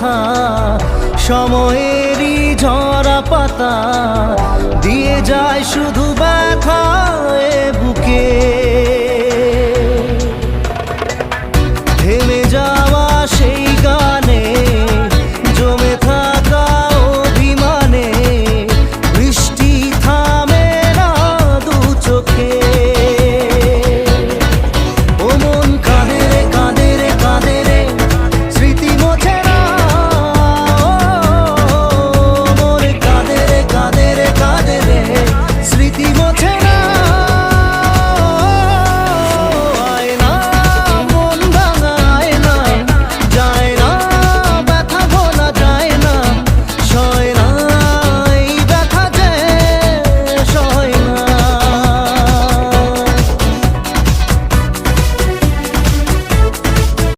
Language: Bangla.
কথা, সময়েরই ঝরা পাতা দিয়ে যায় শুধু ব্যথা এ বুকে। থেমে যাওয়া